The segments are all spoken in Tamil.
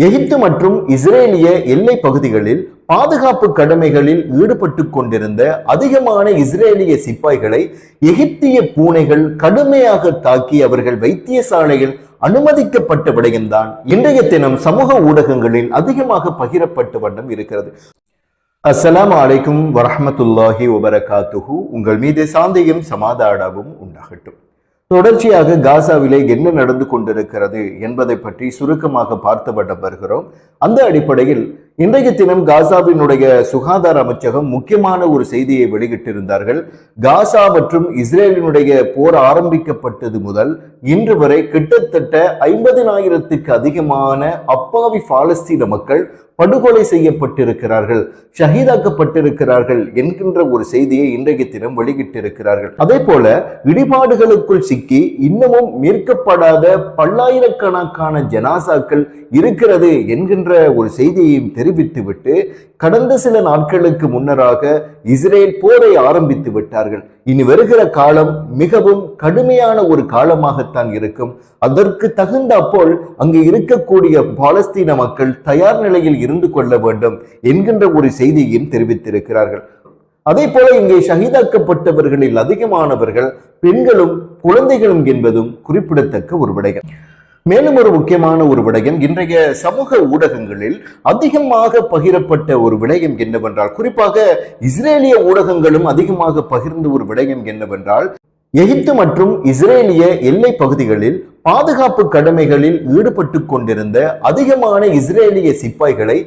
எகிப்து மற்றும் இஸ்ரேலிய எல்லை பகுதிகளில் பாதுகாப்பு கடமைகளில் ஈடுபட்டு கொண்டிருந்த அதிகமான இஸ்ரேலிய சிப்பாய்களை எகிப்திய பூனைகள் கடுமையாக தாக்கி அவர்கள் வைத்தியசாலையில் அனுமதிக்கப்பட்ட விடயம்தான் இன்றைய தினம் சமூக ஊடகங்களில் அதிகமாக பகிரப்பட்ட வண்ணம் இருக்கிறது. அஸ்ஸலாமு அலைக்கும் வரஹ்மத்துல்லாஹி வபரகாத்துஹு. உங்கள் மீது சாந்தியும் சமாதானமும் உண்டாகட்டும். தொடர்ச்சியாக காசாவிலே என்ன நடந்து கொண்டிருக்கிறது என்பதை பற்றி சுருக்கமாக பார்த்து வண்ணம் வருகிறோம். அந்த அடிப்படையில் இன்றைய தினம் காசாவினுடைய சுகாதார அமைச்சகம் முக்கியமான ஒரு செய்தியை வெளியிட்டிருந்தார்கள். காசா மற்றும் இஸ்ரேலினுடைய போர் ஆரம்பிக்கப்பட்டது முதல் இன்று வரை கிட்டத்தட்ட 50,000க்கு அதிகமான அப்பாவி பாலஸ்தீன மக்கள் படுகொலை செய்யப்பட்டிருக்கிறார்கள், ஷஹீதாக்கப்பட்டிருக்கிறார்கள் என்கின்ற ஒரு செய்தியை இன்றைய தினம் வெளியிட்டிருக்கிறார்கள். அதே போல இடிபாடுகளுக்குள் சிக்கி இன்னமும் மீட்கப்படாத பல்லாயிரக்கணக்கான ஜனாசாக்கள் இருக்கிறது என்கின்ற ஒரு செய்தியையும் தெரிவித்துவிட்டு கடந்த சில நாட்களுக்கு முன்னராக இஸ்ரேல் போரை ஆரம்பித்து விட்டார்கள். இனி வருகிற காலம் மிகவும் கடுமையான ஒரு காலமாகத்தான் இருக்கும். அதற்கு தகுந்தாற்போல் அங்கு இருக்கக்கூடிய பாலஸ்தீன மக்கள் தயார் நிலையில் இருந்து கொள்ள வேண்டும் என்கின்ற ஒரு செய்தியையும் தெரிவித்திருக்கிறார்கள். அதே போல இங்கே ஷஹீதாக்கப்பட்டவர்களில் அதிகமானவர்கள் பெண்களும் குழந்தைகளும் என்பதும் குறிப்பிடத்தக்க ஒரு விடயம். மேலும் ஒரு முக்கியமான ஒரு விடயம் இன்றைய சமூக ஊடகங்களில் அதிகமாக பகிரப்பட்ட ஒரு விடயம் என்னவென்றால், குறிப்பாக இஸ்ரேலிய ஊடகங்களும் அதிகமாக பகிர்ந்த ஒரு விடயம் என்னவென்றால், எகிப்து மற்றும் இஸ்ரேலிய எல்லை பகுதிகளில் பாதுகாப்பு கடமைகளில் ஈடுபட்டு கொண்டிருந்த அதிகமான இஸ்ரேலிய சிப்பாய்களை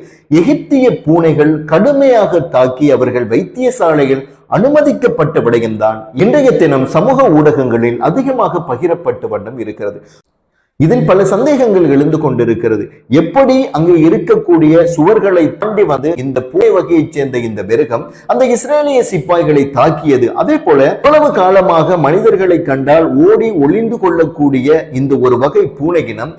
எகிப்திய பூனைகள் கடுமையாக தாக்கி அவர்கள் வைத்தியசாலையில் அனுமதிக்கப்பட்ட விடயம்தான் இன்றைய தினம் சமூக ஊடகங்களில் அதிகமாக பகிரப்பட்ட வண்ணம் இருக்கிறது. இதில் பல சந்தேகங்கள் எழுந்து கொண்டிருக்கிறது. எப்படி அங்கு இருக்கக்கூடிய சுவர்களை தாண்டி வந்து இந்த பூனை வகையைச் சேர்ந்த இந்த மிருகம் அந்த இஸ்ரேலிய சிப்பாய்களை தாக்கியது? அதே போல எவ்வளவு காலமாக மனிதர்களை கண்டால் ஓடி ஒளிந்து கொள்ளக்கூடிய இந்த ஒரு வகை பூனையினம்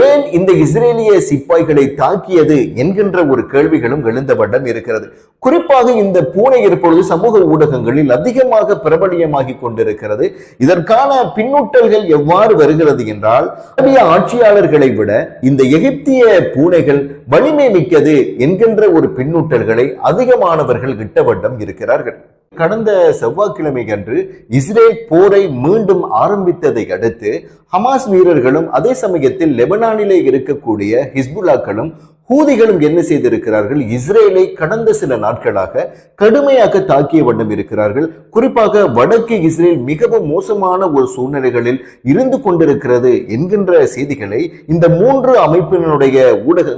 ஏன் இந்த இஸ்ரேலிய சிப்பாய்களை தாக்கியது என்கின்ற ஒரு கேள்விகளும் எழுந்த வண்ணம் இருக்கிறது. குறிப்பாக இந்த பூனை இப்பொழுது சமூக ஊடகங்களில் அதிகமாக பிரபலியமாகி கொண்டிருக்கிறது. இதற்கான பின்னூட்டல்கள் எவ்வாறு வருகிறது என்றால், அரபிய ஆட்சியாளர்களை விட இந்த எகிப்திய பூனைகள் வலிமை மிக்கது என்கின்ற ஒரு பின்னூட்டல்களை அதிகமானவர்கள் இட்ட வண்ணம் இருக்கிறார்கள். கடந்த செவ்வாய்க்கிழமை அன்று இஸ்ரேல் போரை மீண்டும் ஆரம்பித்ததை அடுத்து ஹமாஸ் வீரர்களும் அதே சமயத்தில் லெபனானிலே இருக்கக்கூடிய ஹிஸ்புல்லாக்களும் ஹூதிகளும் என்ன செய்திருக்கிறார்கள்? இஸ்ரேலை கடந்த சில நாட்களாக கடுமையாக தாக்கிய வண்ணம் இருக்கிறார்கள். குறிப்பாக வடக்கு இஸ்ரேல் மிகவும் மோசமான ஒரு சூழ்நிலைகளில் இருந்து கொண்டிருக்கிறது என்கின்ற செய்திகளை இந்த மூன்று அமைப்பினுடைய ஊடக